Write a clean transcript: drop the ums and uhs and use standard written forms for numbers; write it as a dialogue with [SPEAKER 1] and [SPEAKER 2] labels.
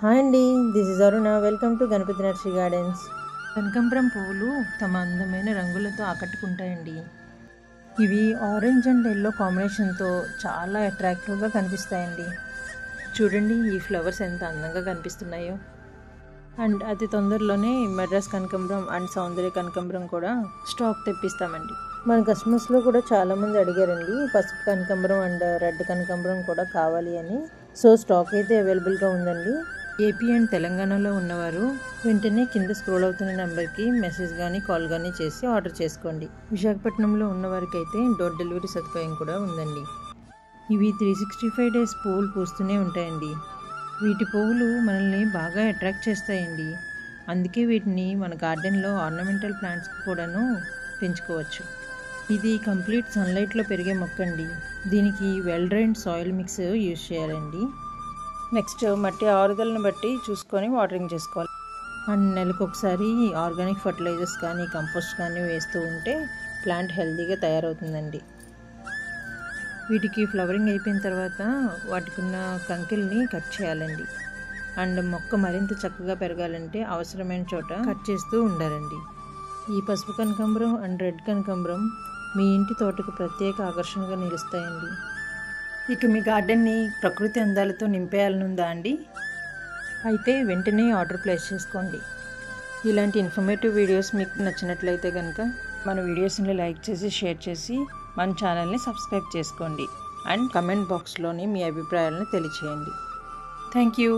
[SPEAKER 1] Hi అండి, this is Aruna. Welcome to Ganapati nursery gardens. కనకాంబరం పువ్వులు తమ అందమైన రంగులతో ఆకట్టుకుంటాయండి. ఇవి ఆరెంజ్ అండ్ ఎల్లో కాంబినేషన్తో చాలా అట్రాక్టివ్గా కనిపిస్తాయండి. చూడండి ఈ ఫ్లవర్స్ ఎంత అందంగా కనిపిస్తున్నాయో. అండ్ అతి తొందరలోనే మెడ్రాస్ కనకాంబరం అండ్ సౌందర్య కనకాంబరం కూడా స్టాక్ తెప్పిస్తామండి. మన కస్టమర్స్లో కూడా చాలామంది అడిగారండి పసుపు కనకాంబరం అండ్ రెడ్ కనకాంబరం కూడా కావాలి అని. సో స్టాక్ అయితే అవైలబుల్గా ఉందండి. ఏపీ అండ్ తెలంగాణలో ఉన్నవారు వెంటనే కింద స్క్రోల్ అవుతున్న నెంబర్కి మెసేజ్ కానీ కాల్ కానీ చేసి ఆర్డర్ చేసుకోండి. విశాఖపట్నంలో ఉన్నవారికి అయితే డోర్ డెలివరీ సదుపాయం కూడా ఉందండి. ఇవి 365 డేస్ పువ్వులు పూస్తూనే ఉంటాయండి. వీటి పువ్వులు మనల్ని బాగా అట్రాక్ట్ చేస్తాయండి. అందుకే వీటిని మన గార్డెన్లో ఆర్నమెంటల్ ప్లాంట్స్ కూడాను పెంచుకోవచ్చు. ఇది కంప్లీట్ సన్లైట్లో పెరిగే మొక్క అండి. దీనికి well drained soil mix use చేయాలండి. నెక్స్ట్ మట్టి ఆరుదలను బట్టి చూసుకొని వాటరింగ్ చేసుకోవాలి. అండ్ నెలకు ఒకసారి ఆర్గానిక్ ఫర్టిలైజర్స్ కానీ కంపోస్ట్ కానీ వేస్తూ ఉంటే ప్లాంట్ హెల్తీగా తయారవుతుందండి. వీటికి ఫ్లవరింగ్ అయిపోయిన తర్వాత వాటికి ఉన్న కంకిల్ని కట్ చేయాలండి. అండ్ మొక్క మరింత చక్కగా పెరగాలంటే అవసరమైన చోట కట్ చేస్తూ ఉండాలండి. ఈ పసుపు కనకాంబరం అండ్ రెడ్ కనకాంబరం మీ ఇంటి తోటకు ప్రత్యేక ఆకర్షణగా నిలుస్తాయండి. ఇక మీ గార్డెన్ని ప్రకృతి అందాలతో నింపేయాలనుందా అండి? అయితే వెంటనే ఆర్డర్ ప్లేస్ చేసుకోండి. ఇలాంటి ఇన్ఫర్మేటివ్ వీడియోస్ మీకు నచ్చినట్లయితే కనుక మన వీడియోస్ని లైక్ చేసి షేర్ చేసి మన ఛానల్ని సబ్స్క్రైబ్ చేసుకోండి. అండ్ కమెంట్ బాక్స్లోని మీ అభిప్రాయాలను తెలియచేయండి. Thank you.